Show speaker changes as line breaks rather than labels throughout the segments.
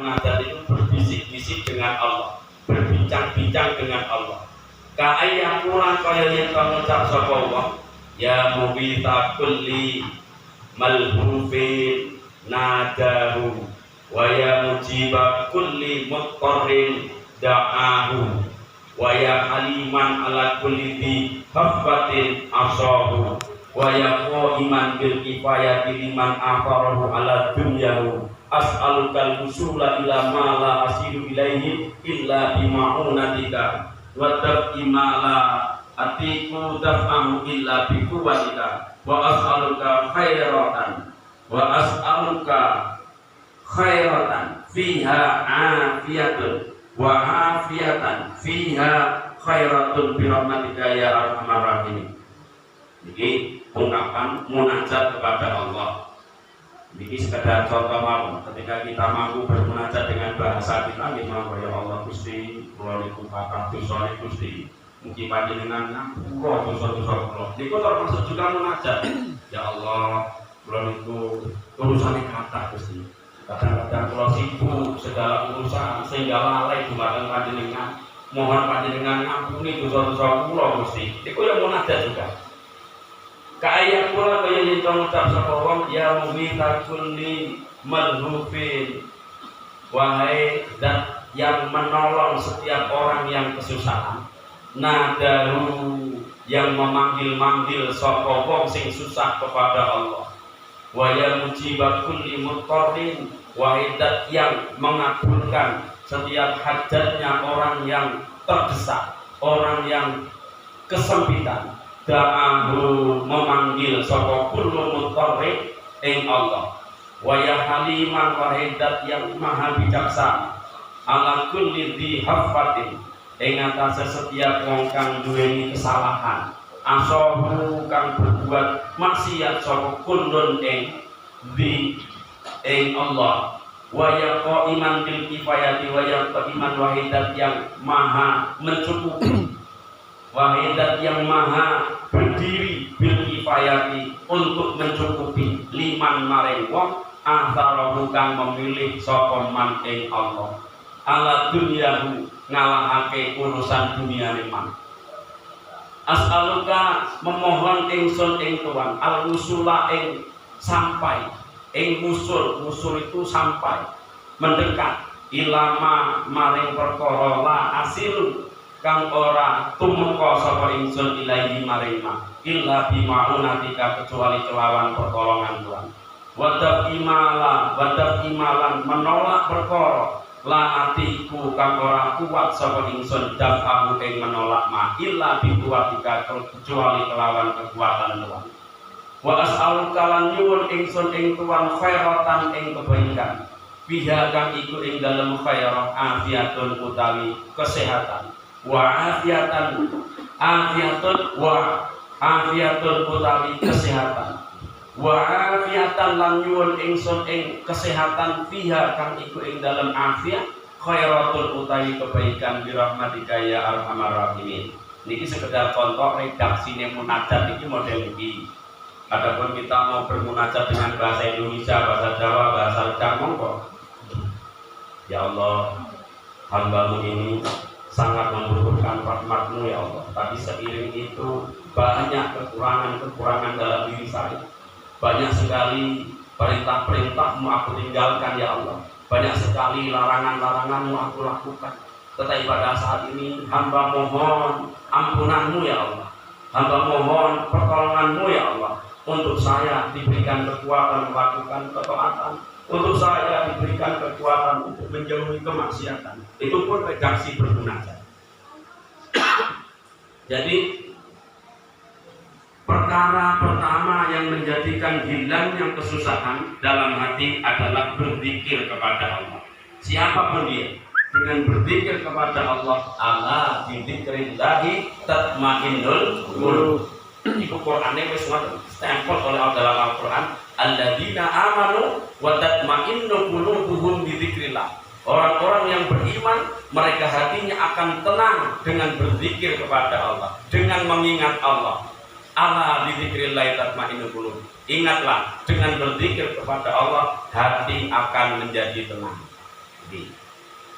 munajat itu berbisik-bisik dengan Allah, berbincang-bincang dengan Allah. Kaya pulang kaya yang kamu ucap sapa Allah, ya mubita kulli malhufin nadahu wa ya mujiba kulli muqarrin da'ahu wa ya haliman ala kulli di haffatin asahu wa ya qaiman bil kifayati liman afarahu ala dunyahu as'alukal usula ila ma la asiru ilaihi illa bima'unatika wa tab'imala atiku daf'ahu illa bikuwatika wa as'aluka khairatan fiha afiyatun wa afiyatan fiha khairatun birahmatika ya arhamar rahimin. Jadi ungkapan munajat kepada Allah. Ini sekedar contoh mau ketika kita mampu bermunajat dengan bahasa kita, kita ya Allah Gusti, kula niku kathah dosa Gusti. Mugi panjenengan ngampura dosa-dosa kula. Niku termasuk juga munajat. Ya Allah, kula niku urusane kathah Gusti. Kadang-kadang kula sibuk segala urusan sehingga lalai dumateng panjenengan. Mohon panjenengan ngampuni dosa-dosa kula Gusti. Niku ya munajat juga. Kaya pula kaya yang mengucap sapa wong ya mumita kulli malhufin, wahai zat yang menolong setiap orang yang kesusahan, nadahu yang memanggil-manggil sapa wong sing susah kepada Allah, wa ya mujiba kulli muqarrin, wahai zat yang mengabulkan setiap hajatnya orang yang terdesak, orang yang kesempitan. Da'ahu memanggil sapa kullu mutarrik ing Allah wa ya haliman wahidat yang maha bijaksana ala kulli dhi haffatin ing atase setiap wong kang duweni kesalahan asahu kang berbuat maksiat sapa kullun ing dhi ing Allah wa ya qaiman bil kifayati wa ya qaiman wahidat yang maha mencukupi wahidat yang maha berdiri bil kifayati untuk mencukupi liman maring wong atharahu kang memilih sapa man ing Allah ala dunyahu ngalahake urusan dunyane man. As'aluka memohon ingsun ing Tuhan al usula ing sampai ing musul itu sampai mendekat ilama maring perkara la asilu kang ora tumeka sapa ingsun ilahi maring ma illa bima'unatika kecuali kelawan pertolongan Tuhan. Wadaf imalan menolak perkara la atiku kang ora kuat sapa ingsun dafahu ing menolak ma illa bikuwatika kecuali kelawan kekuatan Tuhan. Wa as'aluka lan nyuwun ingsun ing Tuhan khairatan ing kebaikan biha kang iku ing dalem khairah afiatun utawi kesehatan wa afiatun utawi kesehatan wa afiatan lan nyuwun ingsun ing kesehatan fiha kang iku ing dalem afiat khairatun utawi kebaikan birahmatika ya arhamar rahimin. Niki sekedar contoh redaksine munajat iki model iki. Adapun kita mau bermunajat dengan bahasa Indonesia, bahasa Jawa, bahasa Arab monggo. Ya Allah, hamba-Mu ini sangat membutuhkan rahmat-Mu ya Allah. Tapi seiring itu banyak kekurangan dalam diri saya. Banyak sekali perintah-perintah-Mu aku tinggalkan ya Allah. Banyak sekali larangan-larangan-Mu aku lakukan. Tetapi pada saat ini hamba mohon ampunan-Mu ya Allah. Hamba mohon pertolongan-Mu ya Allah. Untuk saya diberikan kekuatan melakukan ketaatan. Untuk saya diberikan kekuatan untuk menjauhi kemaksiatan. Itu pun redaksi bermunajat. Jadi perkara pertama yang menjadikan hilangnya kesusahan dalam hati adalah berzikir kepada Allah. Siapapun dia, dengan berzikir kepada Allah, ala bidzikrillahi tatmainnul qulub. Iku Qur'ane wis stempel oleh dalam Al-Qur'an, alladzina amanu wa tatmainnu qulubuhum bidzikrillah. Orang-orang yang beriman, mereka hatinya akan tenang dengan berzikir kepada Allah, dengan mengingat Allah. Ala bidzikrillah tatmainnul qulub. Ingatlah, dengan berzikir kepada Allah, hati akan menjadi tenang.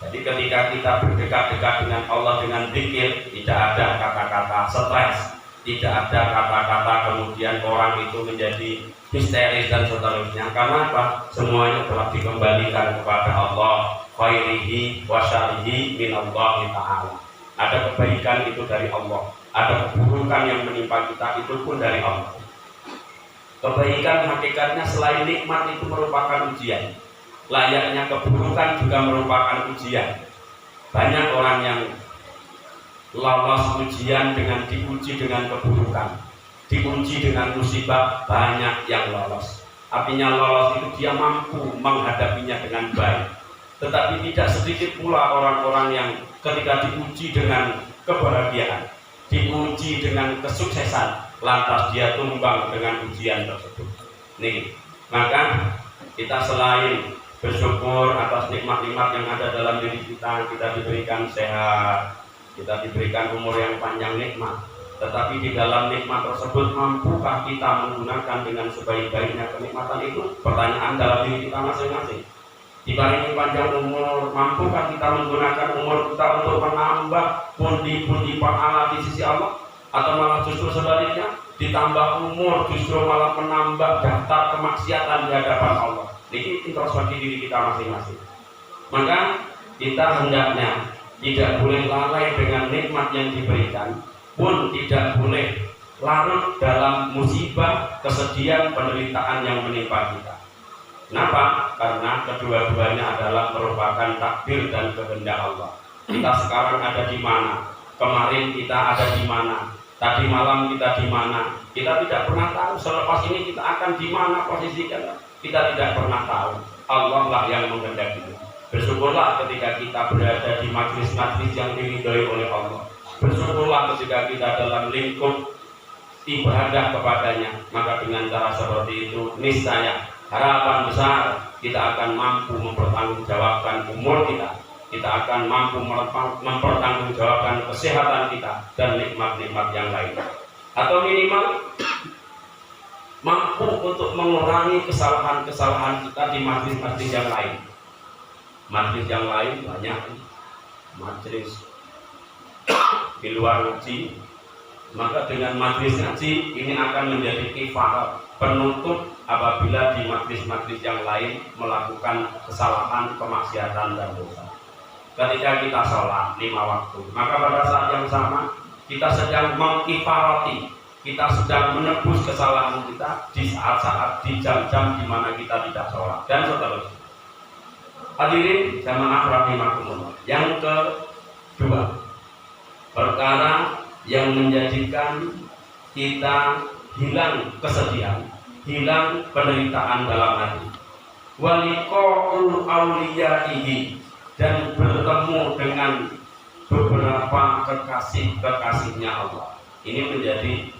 Jadi ketika kita berdekat-dekat dengan Allah dengan zikir, tidak ada kata-kata stres, tidak ada kata-kata kemudian orang itu menjadi histeris dan seterusnya. Karena apa? Semuanya telah dikembalikan kepada Allah, khairihi wa syarihi minallahi ta'ala. Ada kebaikan itu dari Allah, ada keburukan yang menimpa kita itu pun dari Allah. Kebaikan hakikatnya selain nikmat itu merupakan ujian. Layaknya keburukan juga merupakan ujian. Banyak orang yang lolos ujian dengan diuji dengan keburukan, diuji dengan musibah, banyak yang lolos. Artinya lolos itu dia mampu menghadapinya dengan baik. Tetapi tidak sedikit pula orang-orang yang ketika diuji dengan kebahagiaan, diuji dengan kesuksesan, lantas dia tumbang dengan ujian tersebut. Nih, maka kita selain bersyukur atas nikmat-nikmat yang ada dalam diri kita, kita diberikan sehat, kita diberikan umur yang panjang, nikmat. Tetapi di dalam nikmat tersebut, mampukah kita menggunakan dengan sebaik-baiknya kenikmatan itu? Pertanyaan dalam diri kita masing-masing. Diparingi panjang umur, mampukah kita menggunakan umur kita untuk menambah pundi-pundi pahala di sisi Allah? Atau malah justru sebaliknya, ditambah umur justru malah menambah daftar kemaksiatan di hadapan Allah? Ini introspeksi diri kita masing-masing. Maka kita hendaknya tidak boleh lalai dengan nikmat yang diberikan, pun tidak boleh larut dalam musibah, kesedihan, penderitaan yang menimpa kita. Kenapa? Karena kedua-duanya adalah merupakan takdir dan kehendak Allah. Kita sekarang ada di mana? Kemarin kita ada di mana? Tadi malam kita di mana? Kita tidak pernah tahu. Selepas ini kita akan di mana posisinya? Kita tidak pernah tahu. Allah lah yang menghendaki. Bersyukurlah ketika kita berada di majlis-majlis yang diridhoi oleh Allah. Bersyukurlah ketika kita dalam lingkup ibadah kepadanya. Maka dengan cara seperti itu, niscaya harapan besar kita akan mampu mempertanggungjawabkan umur kita. Kita akan mampu mempertanggungjawabkan kesehatan kita dan nikmat-nikmat yang lain. Atau minimal mampu untuk mengurangi kesalahan-kesalahan kita di majlis-majlis yang lain. Majlis yang lain banyak, majlis di luar ngaji. Maka dengan majlis ngaji ini akan menjadi kifarat, penutup apabila di majlis-majlis yang lain melakukan kesalahan, kemaksiatan dan dosa. Ketika kita sholat 5 waktu, maka pada saat yang sama kita sedang mengkifarati, kita sedang menebus kesalahan kita di saat-saat, di jam-jam di mana kita tidak sholat dan seterusnya. Hadirin jamaah rahimakumullah. Yang kedua, perkara yang menjadikan kita hilang kesedihan, hilang penderitaan dalam hati. Waliqa'ul awliyaihi, dan bertemu dengan beberapa kekasih-kekasihnya Allah. Ini menjadi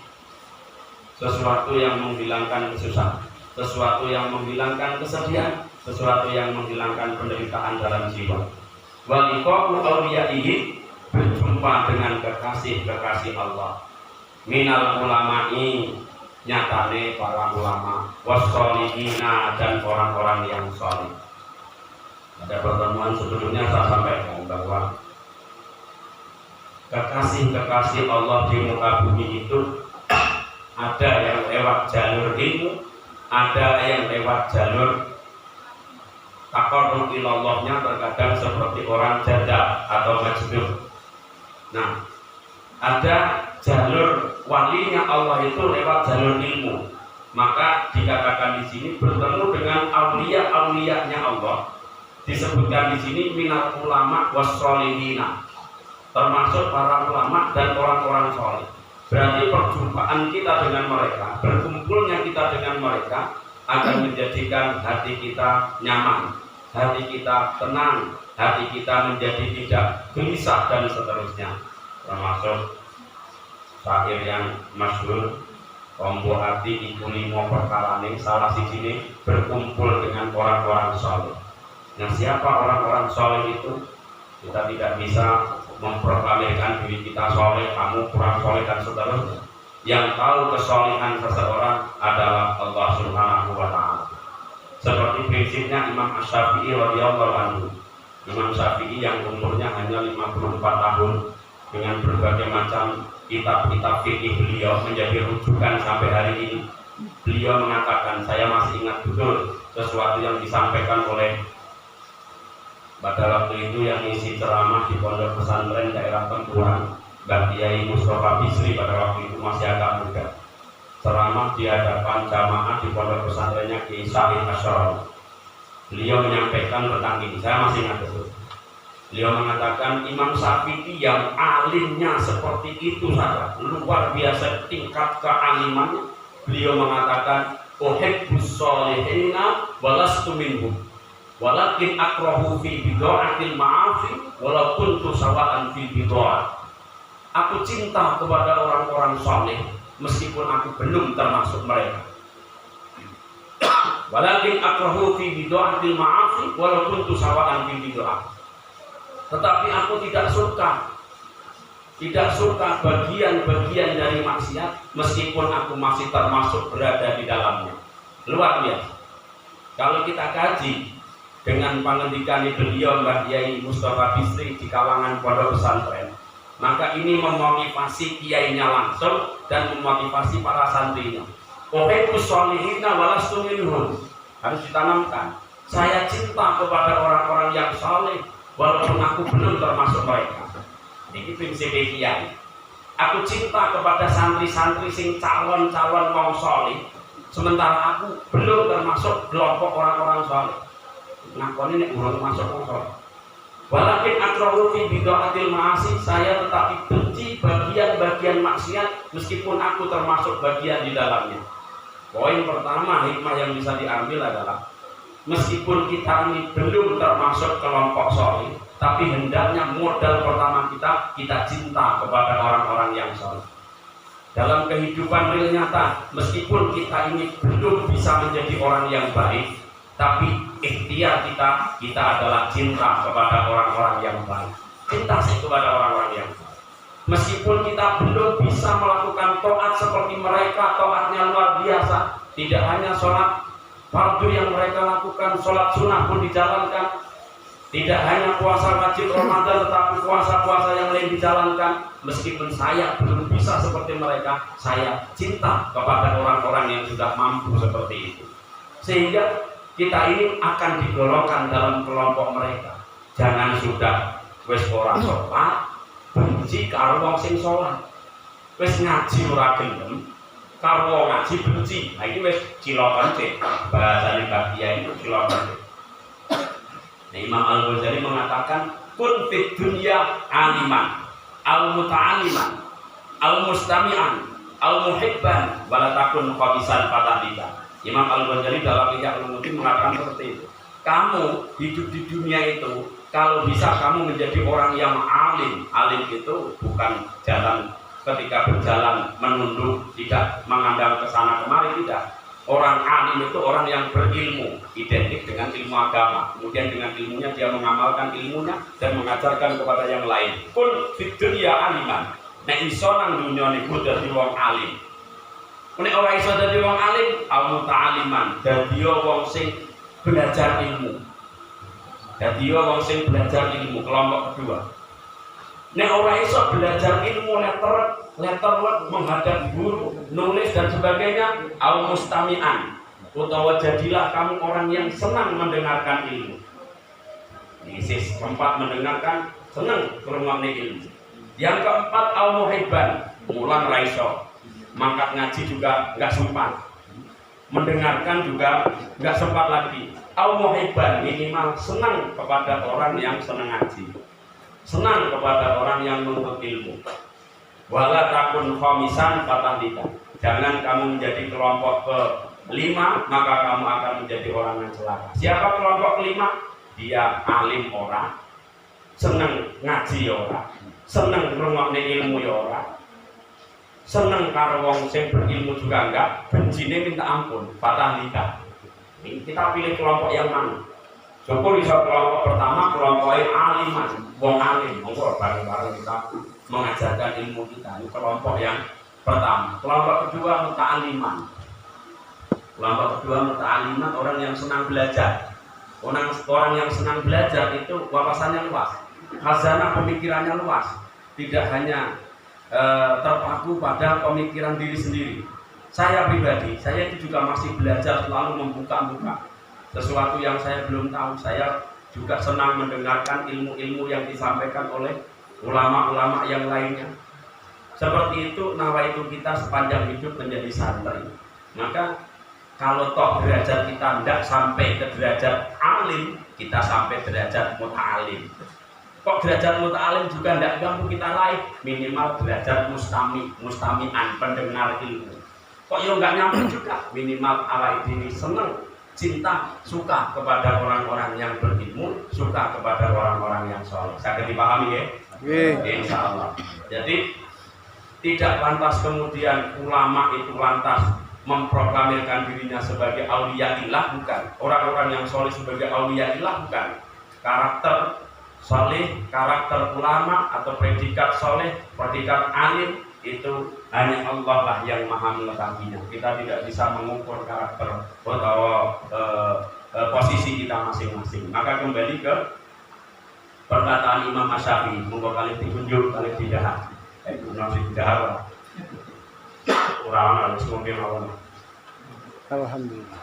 sesuatu yang menghilangkan kesusahan, sesuatu yang menghilangkan kesedihan, sesuatu yang menghilangkan penderitaan dalam jiwa. Waliqa'ul awliyaihi, berjumpa dengan kekasih-kekasih Allah. Minal ulama'i, nyatane para ulama, wassolihina, dan orang-orang yang solih. Pada pertemuan sebelumnya saya sampaikan bahwa kekasih-kekasih Allah di muka bumi itu ada yang lewat jalur ilmu, ada yang lewat jalur taqarrub ilallahnya, terkadang seperti orang jajak atau majnun. Nah, ada jalur walinya Allah itu lewat jalur ilmu. Maka dikatakan di sini bertemu dengan aulia-auliyanya Allah. Disebutkan di sini minal ulama wassolihina, termasuk para ulama dan orang-orang soleh. Berarti perjumpaan kita dengan mereka, berkumpulnya kita dengan mereka akan menjadikan hati kita nyaman, hati kita tenang, hati kita menjadi tidak gelisah dan seterusnya. Termasuk syair yang masyhur, kompo hati iku limo perkarane, salah sijine berkumpul dengan orang-orang soleh. Nah, siapa orang-orang soleh itu? Kita tidak bisa memproklamirkan diri kita soleh, kamu kurang soleh dan seterusnya. Yang tahu kesolehan seseorang adalah Allah Subhanahu wa Ta'ala. Seperti prinsipnya Imam Asy-Syafi'i radhiyallahu anhu, Syafi'i yang umurnya hanya 54 tahun dengan berbagai macam kitab-kitab fikih beliau menjadi rujukan sampai hari ini. Beliau mengatakan, saya masih ingat betul sesuatu yang disampaikan oleh pada waktu itu yang isi ceramah di pondok pesantren daerah Tempuran, Mbah Kiai Mustafa Bisri pada waktu itu masih agak muda. Ceramah di hadapan jamaah di pondok pesantrennya Kiai Said Asy'ari. Beliau menyampaikan tentang ini, saya masih ingat betul. Beliau mengatakan Imam Syafi'i yang alimnya seperti itu saja, luar biasa tingkat kealimannya. Beliau mengatakan, uhibbus sholihina walastu minhum, walakin akrahu fi bid'atil ma'afi walaupun sawa'an fi bid'ah. Aku cinta kepada orang-orang saleh meskipun aku belum termasuk mereka. Walakin akrahu fi bid'atil ma'afi walaupun sawa'an fi bid'ah. Tetapi aku tidak suka bagian-bagian dari maksiat meskipun aku masih termasuk berada di dalamnya. Luar biasa. Kalau kita kaji dengan pengendikan beliau Mbah Kiai Mustafa Bisri di kalangan pondok pesantren, maka ini memotivasi kiainya langsung dan memotivasi para santrinya. Uhibbus sholihina walastu minhum. Harus ditanamkan. Saya cinta kepada orang-orang yang saleh walaupun aku belum termasuk mereka. Ini prinsip kiai. Aku cinta kepada santri-santri sing calon-calon wong saleh, sementara aku belum termasuk kelompok orang-orang saleh. Ngakoni nek belum termasuk wong saleh. Walakin akrahu fi bid'atil ma'asi, saya tetapi benci bagian-bagian maksiat meskipun aku termasuk bagian di dalamnya. Poin pertama hikmah yang bisa diambil adalah meskipun kita ini belum termasuk kelompok saleh, tapi hendaknya modal pertama kita cinta kepada orang-orang yang saleh. Dalam kehidupan real nyata, meskipun kita ini belum bisa menjadi orang yang baik, tapi ikhtiar kita adalah cinta kepada orang-orang yang baik. Cinta sih kepada orang-orang yang baik. Meskipun kita belum bisa melakukan taat seperti mereka, taatnya luar biasa, tidak hanya sholat fardu yang mereka lakukan, sholat sunnah pun dijalankan. Tidak hanya puasa wajib Ramadan, tetapi puasa-puasa yang lain dijalankan. Meskipun saya belum bisa seperti mereka, saya cinta kepada orang-orang yang sudah mampu seperti itu. Sehingga kita ini akan digolongkan dalam kelompok mereka. Jangan sudah wis ora sholat, benci karo wong sing sholat. Wis ngaji ora gelem, karo wong ngaji benci. Nah iki wis cilokan sih. Bahasane Mbah Kiai itu cilokan. Nah, Imam Al-Ghazali mengatakan kun fid dunya aliman, al-muta'aliman, al-mustami'an, al-muhibban, wala takun khabisan fatahika. Imam Al-Ghazali dalam Ihya Ulumuddin mengatakan seperti itu. Kamu hidup di dunia itu, kalau bisa kamu menjadi orang yang alim. Alim itu bukan jalan ketika berjalan menunduk, tidak mengandang ke sana kemari, tidak. Orang alim itu orang yang berilmu, identik dengan ilmu agama. Kemudian dengan ilmunya dia mengamalkan ilmunya dan mengajarkan kepada yang lain. Kun fid dunya aliman. Nek iso nang dunya niku dadi wong alim. Nek ora iso dadi wong alim, al muta'aliman, dadi wong sing belajar ilmu. Dadi wong sing belajar ilmu, kelompok kedua. Nek ora iso belajar ilmu letter menghadap guru, nulis dan sebagainya, al mustami'an, utawa jadilah kamu orang yang senang mendengarkan ilmu. Ini keempat, mendengarkan, senang ngrungokne ilmu. Yang keempat, al muhibban, mulang raiso, mangkat ngaji juga enggak sempat, mendengarkan juga enggak sempat lagi. Al muhibban, minimal senang kepada orang yang senang ngaji, senang kepada orang yang menuntut ilmu. Wala takun khamisan fatahika. Jangan kamu menjadi kelompok kelima, maka kamu akan menjadi orang yang celaka. Siapa kelompok kelima? Dia alim ora, seneng ngaji ora, seneng ngrungokne ilmu ora, seneng karo wong sing berilmu juga enggak, bencine minta ampun, fatahika. Ini kita pilih kelompok yang mana? Syukur bisa kelompok pertama, kelompok aliman, wong alim, monggo bareng-bareng kita mengajarkan ilmu kita. Ini kelompok yang pertama. Kelompok kedua muta'aliman. Kelompok kedua muta'aliman, orang yang senang belajar. Orang yang senang belajar itu wawasannya luas, khazanah pemikirannya luas, tidak hanya terpaku pada pemikiran diri sendiri. Saya pribadi, saya itu juga masih belajar, selalu membuka-buka sesuatu yang saya belum tahu. Saya juga senang mendengarkan ilmu-ilmu yang disampaikan oleh ulama-ulama yang lainnya. Seperti itu nawaitu kita sepanjang hidup menjadi santri. Maka kalau toh derajat kita tidak sampai ke derajat alim, kita sampai derajat muta'alim. Kok derajat muta'alim juga tidak mampu kita raih, minimal derajat mustami'an, pendengar ilmu. Kok ya nggak nyampe juga, minimal awal ini senang, cinta, suka kepada orang-orang yang berilmu, suka kepada orang-orang yang soleh. Saya dipahami ya? Insya Allah. Jadi tidak lantas kemudian ulama itu lantas memproklamirkan dirinya sebagai auliyaillah, bukan. Orang-orang yang soleh sebagai auliyaillah, bukan. Karakter soleh, karakter ulama atau predikat soleh, predikat alim itu hanya Allah lah yang maha mengetahuinya. Kita tidak bisa mengukur karakter atau posisi kita masing-masing. Maka kembali ke perkataan Imam Asy-Syafi'i, monggo kali ditunjuk, kali didahar. Nasi didahar. Orang harus mungkin awal.
Alhamdulillah.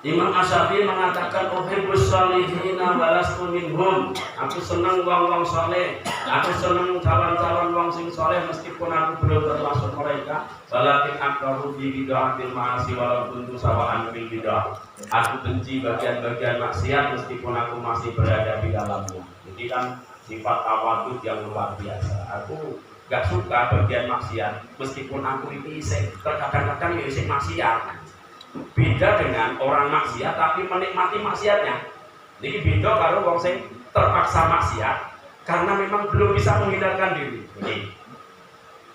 Imam Asy-Syafi'i mengatakan uhibbus sholihina walastu minhum. Aku senang wong-wong saleh. Aku senang calon-calon wong sing saleh meskipun aku belum termasuk mereka. Walakin aqrabu bi bid'atil ma'asi walaupun tu sawa'an bil bid'ah. Aku benci bagian-bagian maksiat meskipun aku masih berada di dalamnya. Jadi kan sifat tawadud yang luar biasa. Aku gak suka bagian maksiat meskipun aku ini kadang-kadang ya isih maksiat. Beda dengan orang maksiat tapi menikmati maksiatnya. Ini beda kalau wong sing terpaksa maksiat karena memang belum bisa menghindarkan diri.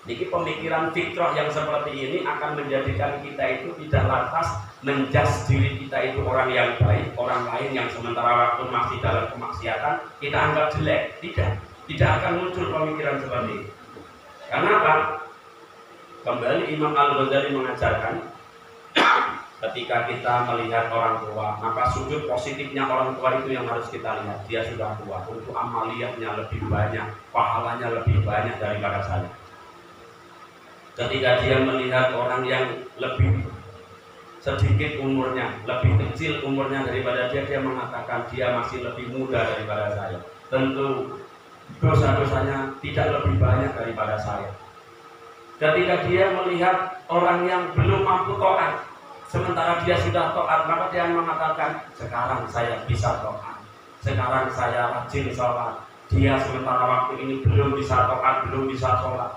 Ini pemikiran fitrah yang seperti ini akan menjadikan kita itu tidak lantas menjudge diri kita itu orang yang baik, orang lain yang sementara waktu masih dalam kemaksiatan kita anggap jelek. Tidak akan muncul pemikiran seperti ini. Karena apa? Kembali Imam Al-Ghazali mengajarkan, ketika kita melihat orang tua, maka sudut positifnya orang tua itu yang harus kita lihat. Dia sudah tua, untuk amaliyahnya lebih banyak, pahalanya lebih banyak daripada saya. Ketika dia melihat orang yang lebih sedikit umurnya, lebih kecil umurnya daripada dia, dia mengatakan dia masih lebih muda daripada saya. Tentu dosa-dosanya tidak lebih banyak daripada saya. Ketika dia melihat orang yang belum mampu taat, sementara dia sudah taat, maka dia mengatakan, sekarang saya bisa taat, sekarang saya rajin sholat. Dia sementara waktu ini belum bisa taat, belum bisa sholat.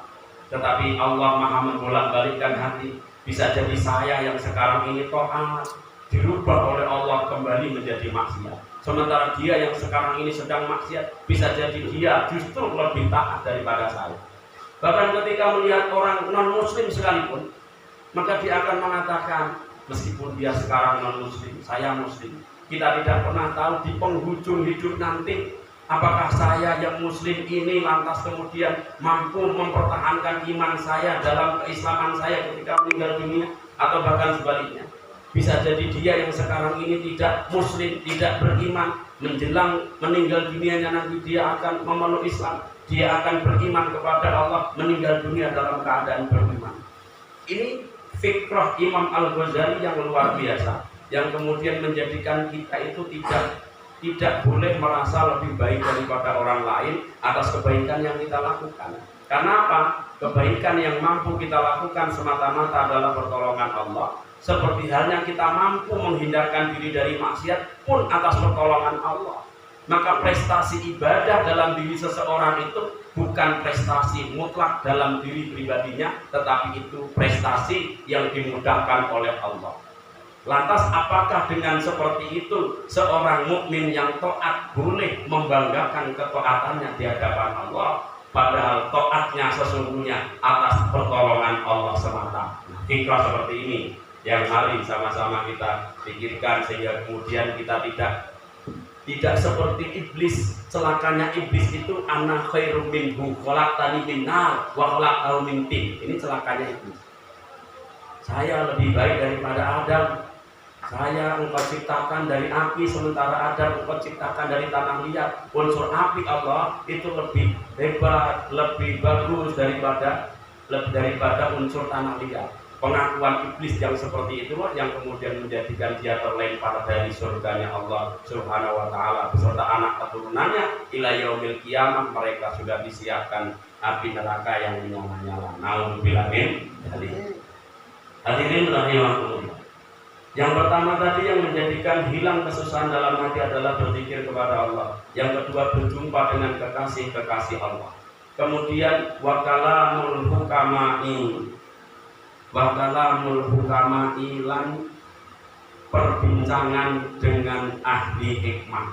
Tetapi Allah maha membolak-balikkan hati. Bisa jadi saya yang sekarang ini taat, dirubah oleh Allah kembali menjadi maksiat. Sementara dia yang sekarang ini sedang maksiat, bisa jadi dia justru lebih taat daripada saya. Bahkan ketika melihat orang non-muslim sekalipun, maka dia akan mengatakan, meskipun dia sekarang non-muslim, saya muslim. Kita tidak pernah tahu di penghujung hidup nanti, apakah saya yang muslim ini lantas kemudian mampu mempertahankan iman saya dalam keislaman saya ketika meninggal dunia, atau bahkan sebaliknya. Bisa jadi dia yang sekarang ini tidak muslim, tidak beriman, menjelang meninggal dunianya nanti dia akan memeluk Islam, dia akan beriman kepada Allah, meninggal dunia dalam keadaan beriman. Ini fikrah Imam Al-Ghazali yang luar biasa, yang kemudian menjadikan kita itu tidak boleh merasa lebih baik daripada orang lain atas kebaikan yang kita lakukan. Karena apa? Kebaikan yang mampu kita lakukan semata-mata adalah pertolongan Allah. Seperti halnya kita mampu menghindarkan diri dari maksiat pun atas pertolongan Allah. Maka prestasi ibadah dalam diri seseorang itu bukan prestasi mutlak dalam diri pribadinya, tetapi itu prestasi yang dimudahkan oleh Allah. Lantas apakah dengan seperti itu seorang mukmin yang taat boleh membanggakan ketaatannya di hadapan Allah, padahal taatnya sesungguhnya atas pertolongan Allah semata? Fikrah seperti ini yang mari sama-sama kita pikirkan sehingga kemudian kita tidak seperti iblis. Celakanya iblis itu ana khairum minhu khalaqtani min nar wa khalaqtahu min tin. Ini celakanya iblis. Saya lebih baik daripada Adam. saya engkau ciptakan dari api sementara Adam engkau ciptakan dari tanah liat. Unsur api Allah itu lebih hebat, lebih bagus daripada unsur tanah liat. Pengakuan iblis yang seperti itulah yang kemudian menjadikan dia terlempar dari surganya Allah Subhanahu wa taala beserta anak keturunannya ila yaumil qiyamah. Mereka sudah disiapkan api neraka yang menyala-nyala. Nauzubillah min dzalik. Hadirin rahimakumullah. Yang pertama tadi yang menjadikan hilang kesusahan dalam hati adalah berzikir kepada Allah. Yang kedua berjumpa dengan kekasih Allah. Kemudian wakalamul hukama'i lan perbincangan dengan ahli hikmah.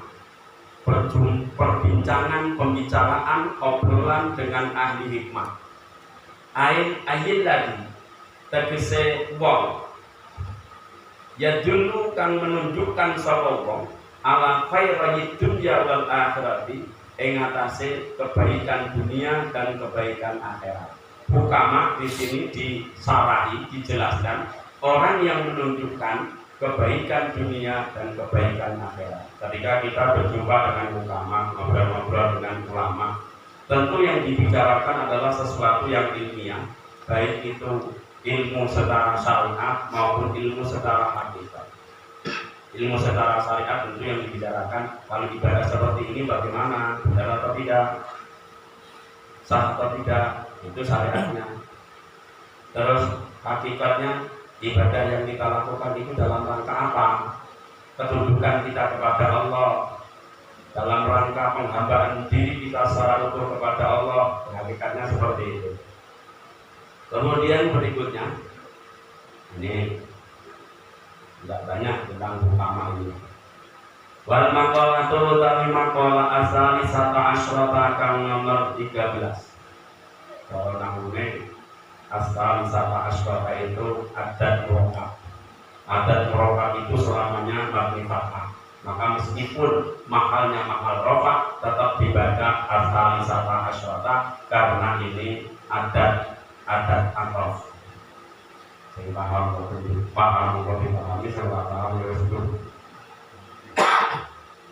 Pembicaraan, obrolan dengan ahli hikmah. Ayin lagi tegese wong ya dulu kang menunjukkan sapa wong ala khairil dunya wal akhirati ing atase kebaikan dunia dan kebaikan akhirat. Hukama di sini disarahi, dijelaskan orang yang menunjukkan kebaikan dunia dan kebaikan akhirat. Ketika kita berjumpa dengan hukama, ngobrol-ngobrol dengan ulama, tentu yang dibicarakan adalah sesuatu yang ilmiah, baik itu ilmu secara syariat maupun ilmu secara hakikat. Ilmu secara syariat tentu yang dibicarakan kalau ibadah seperti ini bagaimana, benar atau tidak, sah atau tidak, itu syariatnya. Terus hakikatnya ibadah yang kita lakukan itu dalam rangka apa? Ketundukan kita kepada Allah, dalam rangka penghambaan diri kita secara utuh kepada Allah. Hakikatnya seperti itu. Kemudian berikutnya, ini tidak banyak tentang hukama ini. Wal maqalatul utawi maqala asali sata asyrata kang nomor 13. Kalau nahune asali sata asyrata itu adat murokkab. Adat murokkab itu selamanya mabni fathah. Maka meskipun mahalnya mahal rofa tetap dibaca asali sata asyrata karena ini adat atrof. Saya paham kalau dipahami saya paham ya sudah.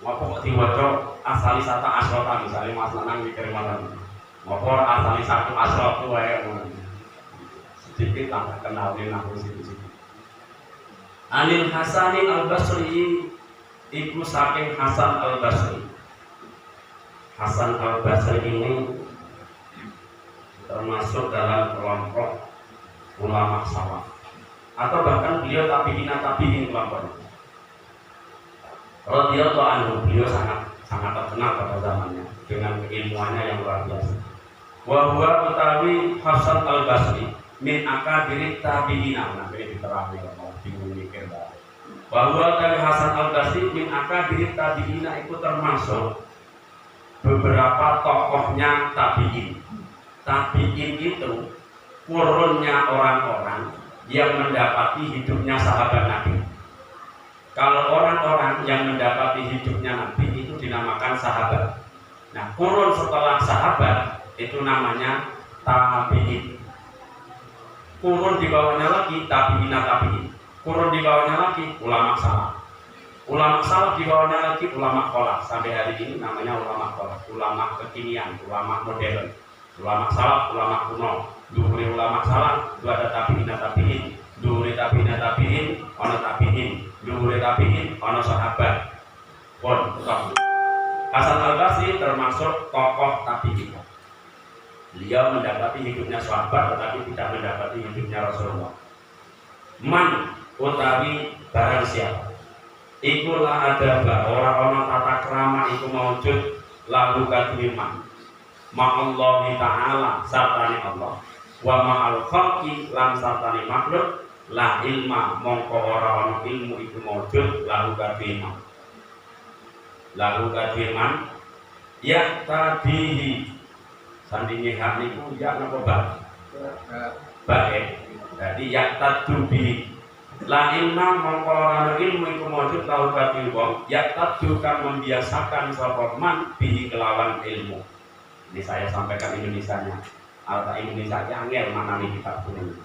Mau diwaca asali satu asrota misalnya Mas Lanang mikir malam. Mau asali satu asrota wae sedikit tak kenalin aku sedikit. Anil Hasan al-Basri iku saking Hasan al-Basri. Hasan al-Basri ini termasuk dalam kelompok ulama salaf atau bahkan beliau tabi'in kelompoknya. Radhiyallahu anhu, beliau sangat terkenal pada zamannya dengan keilmuannya yang luar biasa. Wa huwa utawi Hasan al-Basri min akabirit tabi'ina. Nah ini diterangkan kalau bingung mikir bahwa wa huwa utawi Hasan al-Basri min akabirit tabi'ina itu termasuk beberapa tokohnya tabi'in. Tabi'in itu kurunnya orang-orang yang mendapati hidupnya sahabat Nabi. Kalau orang-orang yang mendapati hidupnya Nabi itu dinamakan sahabat. Nah, kurun setelah sahabat itu namanya tabi'in. Kurun di bawahnya lagi tabi'in. Kurun di bawahnya lagi ulama salaf. Ulama salaf di bawahnya lagi ulama kholaf. Sampai hari ini namanya ulama kholaf, ulama kekinian, ulama modern. Ulama salaf, ulama kuno. Dhuwure ulama salaf itu ada tabi'in. Dhuwure tabi'in ana tabi'in. Dhuwure tabi'in ana sahabat. Pun Hasan al-Basri termasuk tokoh tabi'in. Beliau mendapati hidupnya sahabat tetapi tidak mendapati hidupnya Rasulullah. Man utawi barang siapa iku la ada orang tata krama iku maujud lalu kadhiman ma'allahi ta'ala sartani Allah wa ma'al khalqi lan sartani makhluk la ilma mongko ora ana ilmu iku maujud lalu kadhiman ya tadihi sandinge hak niku ya napa bae jadi ya tadubi la ilma mongko ora ana ilmu iku maujud lalu kadhiman ya tadu kang membiasakan sapa man bihi kelawan ilmu. Ini saya sampaikan Indonesianya. Alta Indonesia angel mana nih kitab ini.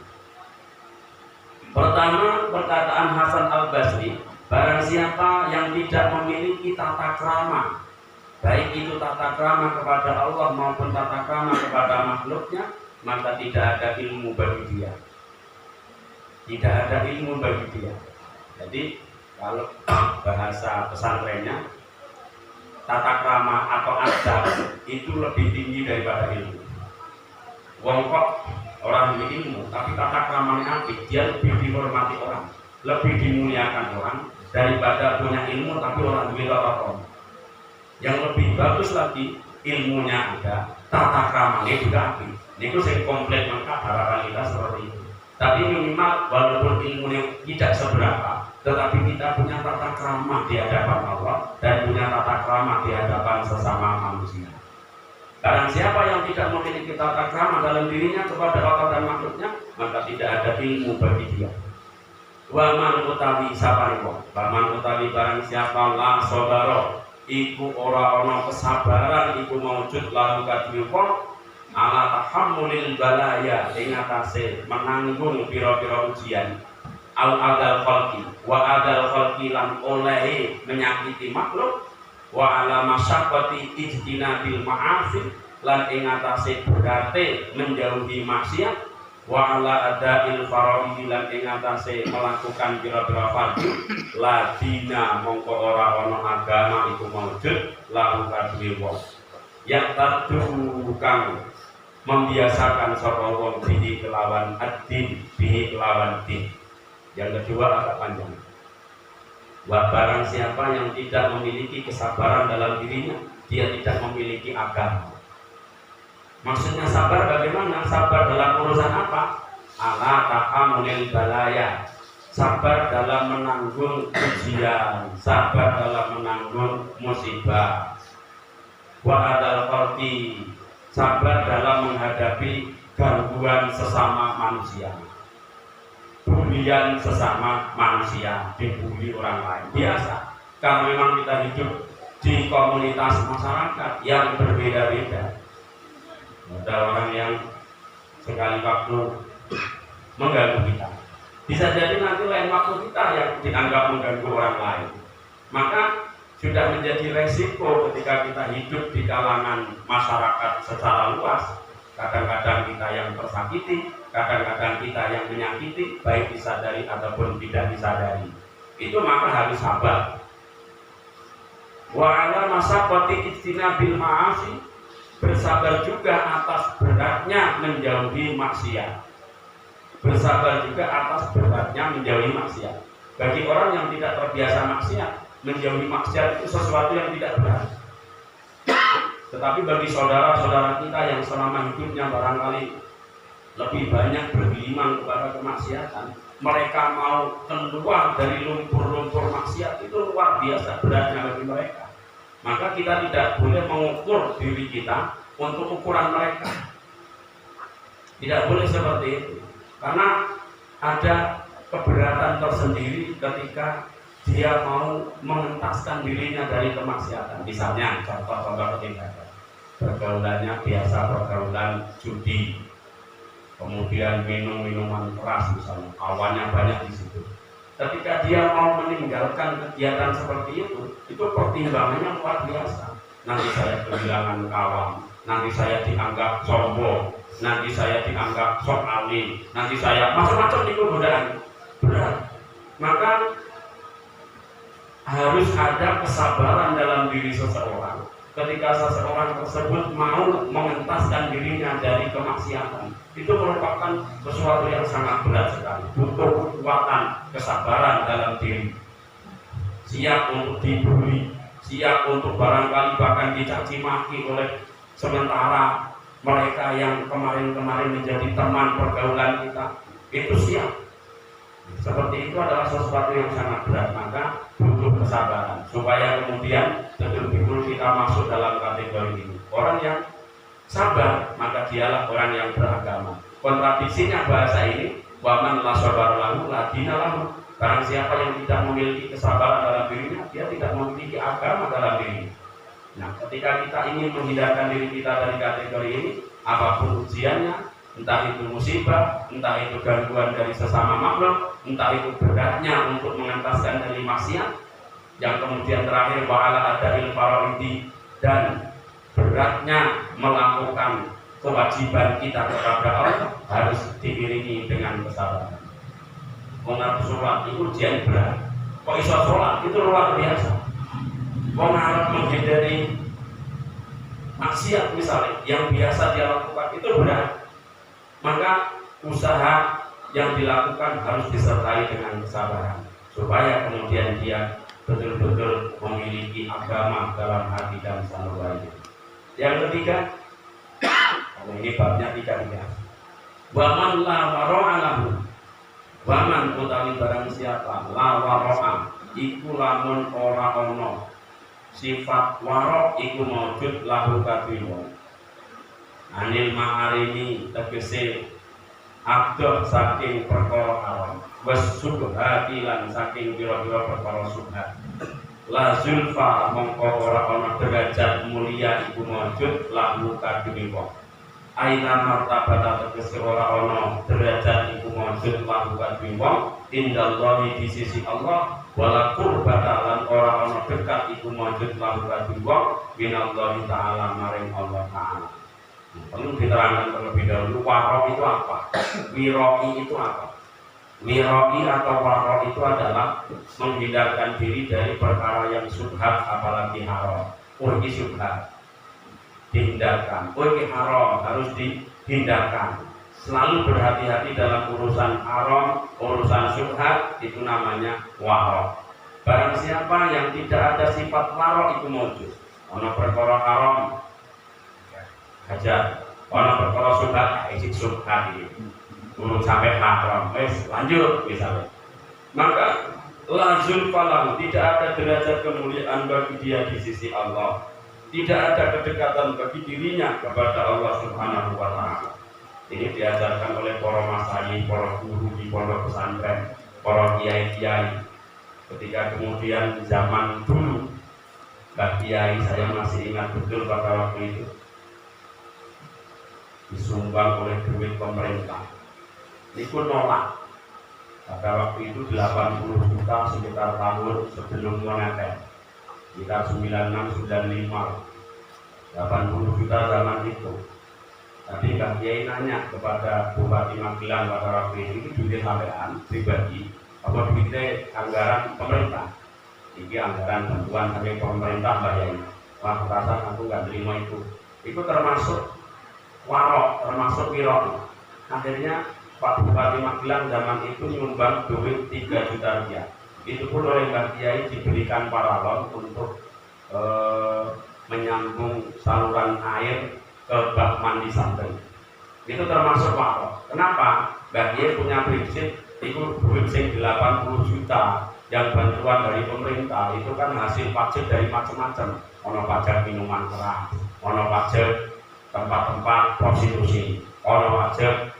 Pertama perkataan Hasan al-Basri Barang siapa yang tidak memiliki tata krama, baik itu tata krama kepada Allah maupun tata krama kepada makhluknya, maka tidak ada ilmu bagi dia. Tidak ada ilmu bagi dia. Jadi kalau bahasa pesantrennya, tata krama atau adab itu lebih tinggi daripada ilmu. Wong kok orang ilmu, tapi tata kramanya apik, dia lebih dihormati orang, lebih dimuliakan orang daripada punya ilmu tapi orang duwe tata krama. Yang lebih bagus lagi, ilmunya ada, tata kramanya juga apik. Niku sing komplit lengkap, harapan kita seperti itu. Tapi minimal walaupun ilmunya tidak seberapa, tetapi kita punya tata krama di hadapan Allah dan punya tata krama di hadapan sesama manusia. Barang siapa yang tidak memiliki tata krama dalam dirinya kepada Allah dan makhluknya, maka tidak ada ilmu bagi dia. Wa man utawi saparipun, man utawi barang siapa la sabara, iku ora ana kesabaran iku maujud lalu kadhiwipun ala tahammulil balaya ing atase menanggung pira-pira ujian al adal khalqi wa adal khalqi lan olehe menyakiti makhluk wa ala masyaqqati ijtinabil ma'asi lan ing atase berate menjauhi maksiat wa ala adail faraid lan ing atase melakukan pira-pira fardu ladina mongko ora ana agama iku maujud lalu kadhiwipun yang tadu kang membiasakan sapa wong bihi kelawan ad-din bihi kelawan din. Yang kedua agak panjang. Barang siapa yang tidak memiliki kesabaran dalam dirinya, dia tidak memiliki agama. Maksudnya sabar bagaimana? Sabar dalam urusan apa? Ala ta'amulil balaya. Sabar dalam menanggung ujian, sabar dalam menanggung musibah. Wa adal qalbi, sabar dalam menghadapi gangguan sesama manusia, bulian sesama manusia, dibully orang lain biasa. Karena memang kita hidup di komunitas masyarakat yang berbeda-beda. Ada orang yang sekali waktu mengganggu kita, bisa jadi nanti lain waktu kita yang dianggap mengganggu orang lain. Maka sudah menjadi resiko ketika kita hidup di kalangan masyarakat secara luas. Kadang-kadang kita yang tersakiti, kadang-kadang kita yang menyakiti, baik disadari ataupun tidak disadari. Itu maka harus sabar. Wa ala masyaqqati ijtinabil ma'asi, bersabar juga atas beratnya menjauhi maksiat. Bersabar juga atas beratnya menjauhi maksiat. Bagi orang yang tidak terbiasa maksiat, menjauhi maksiat itu sesuatu yang tidak berat. Tetapi bagi saudara-saudara kita yang selama hidupnya barangkali lebih banyak bergelimang kepada kemaksiatan, mereka mau keluar dari lumpur-lumpur maksiat itu luar biasa beratnya bagi mereka. Maka kita tidak boleh mengukur diri kita untuk ukuran mereka. Tidak boleh seperti itu. Karena ada keberatan tersendiri ketika dia mau mengentaskan dirinya dari kemaksiatan. Misalnya contoh-contoh ketinggalan, pergaulannya biasa pergaulan judi, kemudian minum minuman keras misalnya, kawannya banyak di situ. Ketika dia mau meninggalkan kegiatan seperti itu pertimbangannya luar biasa. Nanti saya kehilangan kawan, nanti saya dianggap sombong, nanti saya dianggap sok alim, nanti saya macam-macam itu godaan berat. Maka harus ada kesabaran dalam diri seseorang ketika seseorang tersebut mau mengentaskan dirinya dari kemaksiatan. Itu merupakan sesuatu yang sangat berat sekali, butuh kekuatan kesabaran dalam diri, siap untuk dibully, siap untuk barangkali bahkan dicaci maki oleh sementara mereka yang kemarin-kemarin menjadi teman pergaulan kita, itu siap. Seperti itu adalah sesuatu yang sangat berat, maka butuh kesabaran supaya kemudian betul-betul kita masuk dalam kategori ini. Orang yang sabar, maka dialah orang yang beragama. Kontradiksinya bahasa ini, waman la sabar lahu la dina lahu. Barang siapa yang tidak memiliki kesabaran dalam dirinya, dia tidak memiliki agama dalam dirinya. Nah, ketika kita ingin menghindarkan diri kita dari kategori ini, apapun ujiannya, entah itu musibah, entah itu gangguan dari sesama makhluk, entah itu beratnya untuk mengentaskan dari maksiat, yang kemudian terakhir wa'ala ada'il faraidi, dan beratnya melakukan kewajiban kita kepada Allah harus diiringi dengan kesabaran. Mengarep sholat itu ujian berat. Kok iso sholat itu luar biasa. Mengarep menghindari maksiat misalnya yang biasa dia lakukan itu berat. Maka usaha yang dilakukan harus disertai dengan kesabaran supaya kemudian dia betul-betul memiliki agama dalam hati dan sanubarinya. Yang ketiga, ini babnya tiga. Waman la waro'a lahu, waman utawi barang siapa la waro'a iku lamun ora ono sifat waro iku maujud lahu kadhiwa anil ma'arini tegese abdoh saking perkara haram was subhati lan saking pira-pira perkara subhat la zulfa mongko ora ana derajat mulia iku maujud lahu kadhiwa aina martabata tegese ora ana derajat iku maujud lahu kadhiwa indallahi di sisi Allah wala qurbata lan ora ana dekat iku maujud lahu kadhiwa minallahi ta'ala maring Allah ta'ala. Perlu diterangkan terlebih dahulu waro itu apa, wiroi itu apa. Wiroi atau waro itu adalah menghindarkan diri dari perkara yang subhat apalagi haram. Ini subhat dihindarkan, ini haram harus dihindarkan. Selalu berhati-hati dalam urusan haram, urusan subhat, itu namanya waro. Barang siapa yang tidak ada sifat waro itu maujud. Ono perkara haram aja, ono perkara subhat, isi subhat ini. Belum sampai haram, lanjut misalnya. Maka lazul falahu, tidak ada derajat kemuliaan bagi dia di sisi Allah. Tidak ada kedekatan bagi dirinya kepada Allah Subhanahu wa Ta'ala. Ini diajarkan oleh para masyayikh, para guru di pondok pesantren, para kiai-kiai. Ketika kemudian zaman dulu, Mbak Kiai saya masih ingat betul pada waktu itu disumbang oleh duit pemerintah. Ini pun nolak. Pada waktu itu 80 juta sekitar tahun sebelum moneter. Sekitar 96, 95, 80 juta zaman itu. Tadi Mbak Kiai nanya kepada Bupati Magelang pada waktu itu duitnya sampean pribadi apa duitnya anggaran pemerintah? Ini anggaran bantuan dari pemerintah Mbak Yai. Wah, rasa aku nggak terima itu. Itu termasuk warok, termasuk wirok. Akhirnya Pak Bupati Magelang zaman itu nyumbang duit 3 juta rupiah. Itu pun oleh Mbak Kiai diberikan paralon untuk menyambung saluran air ke bak mandi santri. Itu termasuk warok. Kenapa? Mbak Kiai punya prinsip itu duit 80 juta yang bantuan dari pemerintah itu kan hasil pajak dari macam-macam. Ono pajak minuman keras, ono pajak tempat-tempat prostitusi, ono pajak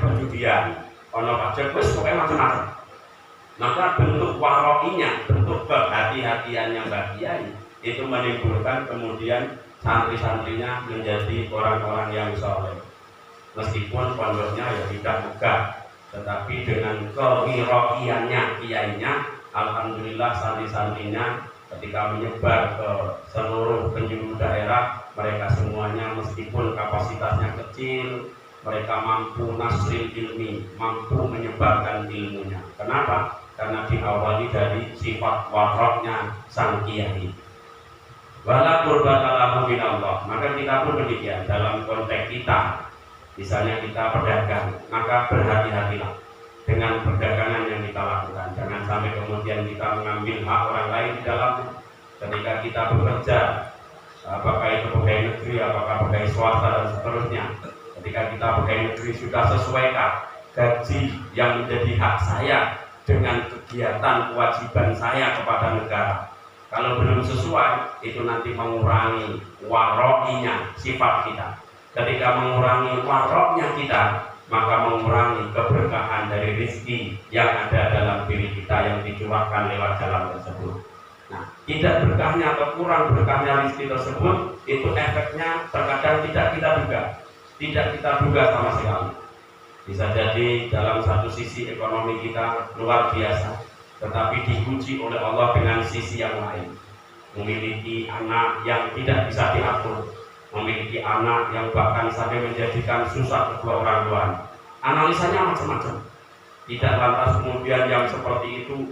perjudian, ono pajak pokoknya macam-macam. Maka bentuk waroinya, bentuk kehati-hatiannya Mbak Kiai itu menimbulkan kemudian santri-santrinya menjadi orang-orang yang soleh. Meskipun pondoknya ya tidak megah, tetapi dengan kewiroiannya kiainya, alhamdulillah santri-santrinya ketika menyebar ke seluruh penjuru daerah, mereka semuanya meskipun kapasitasnya kecil, mereka mampu nasril ilmi, mampu menyebarkan ilmunya. Kenapa? Karena diawali dari sifat waroknya sang kiai. Wala qurbata lahu minallah. Maka kita pun demikian dalam konteks kita. Misalnya kita pedagang, maka berhati-hatilah dengan perdagangan yang kita lakukan. Jangan sampai kemudian kita mengambil hak orang lain di dalamnya. Ketika kita bekerja, apakah itu pegawai negeri, apakah pegawai swasta dan seterusnya. Ketika kita pegawai negeri sudah sesuaikan gaji yang menjadi hak saya dengan kegiatan kewajiban saya kepada negara. Kalau belum sesuai, itu nanti mengurangi waroinya sifat kita. Ketika mengurangi waroknya kita, maka mengurangi keberkahan dari rezeki yang ada dalam diri kita yang dicurahkan lewat jalan tersebut. Nah, tidak berkahnya atau kurang berkahnya rezeki tersebut, itu efeknya terkadang tidak kita duga. tidak kita duga sama sekali. Bisa jadi dalam satu sisi ekonomi kita luar biasa, tetapi diuji oleh Allah dengan sisi yang lain. Memiliki anak yang tidak bisa diatur, memiliki anak yang bahkan sampai menjadikan susah kedua orang tua. Analisanya macam-macam. Tidak lantas kemudian yang seperti itu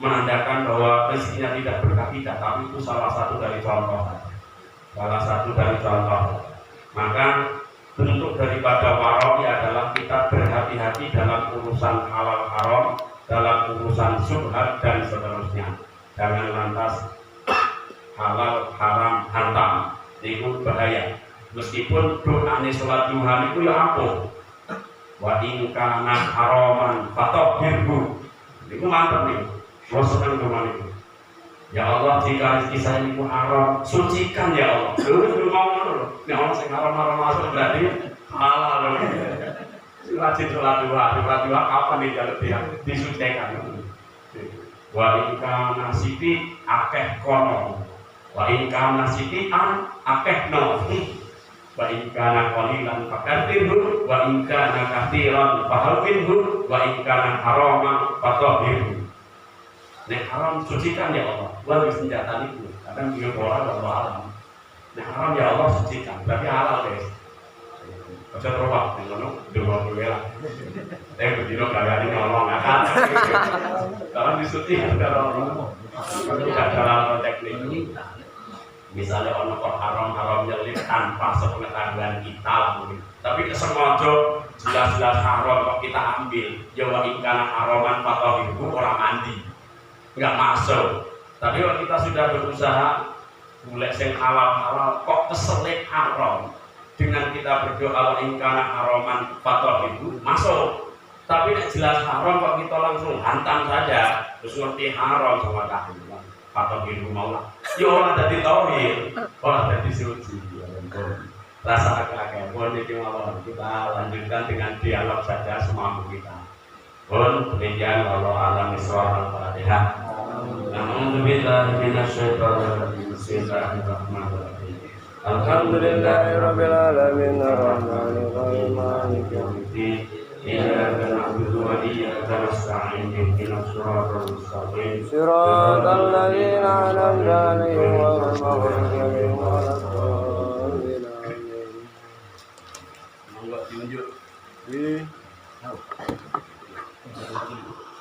menandakan bahwa rezekinya tidak berkah, tidak, tapi itu salah satu dari contoh. Salah satu dari contoh. Maka bentuk daripada waro'i adalah kita berhati-hati dalam urusan halal haram, dalam urusan syubhat dan seterusnya. Jangan lantas halal haram hantam, itu bahaya. Meskipun doane sholat duha itu ya ampuh. Wa in kana haraman fatahhirhu. Itu mantap nih. Lo senang dengan itu. Ya Allah, jika rezeki saya itu haram, sucikan ya Allah. Dulu mau dulu. Ya Allah, saya haram masuk berarti halal. Rajin sholat duha kapan nih jalur dia disucikan? Wa in kana siti akeh kono. Wa in kana siti an akeh no. Wa in kana qalilan fakathirhu wa in kana katsiran fahawwinhu wa in kana haraman fatahhirhu. Nek haram sucikan ya Allah. Gua wis senjata itu. Kadang dia orang atau haram. Nek haram ya Allah sucikan. Berarti halal guys. Aja terowak di sono dua lah. Bedino gagane nolong akan. Kalau disucikan kalau tidak dalam teknik ini. Misalnya ono kok haram nyelip tanpa sepengetahuan kita lah mungkin. Tapi kesengaja jelas-jelas haram kok kita ambil. Ya wa in kana haraman fatahhirhu orang mandi. Enggak masuk. Tapi kalau kita sudah berusaha golek sing halal kok keselip haram, dengan kita berdoa wa in kana haraman fatahhirhu masuk. Tapi nek jelas haram kok kita langsung hantam saja, terus ngerti haram sama tahlilan. Fatahhirhu maulah. Ya ora dadi tauhid, ora dadi suci. Rasa agak-agak pun iki mawon kita lanjutkan dengan dialog saja semampu kita. Pun demikian Allah alam isra al-Fatihah. Alhamdulillah minasyaitonir rajim. Bismillahirrahmanirrahim. Alhamdulillahirabbil alamin arrahmanir rahim maliki yaumiddin. Iyyaka na'budu wa iyyaka nasta'in ihdinas siratal mustaqim. Siratal ladzina an'amta 'alaihim ghairil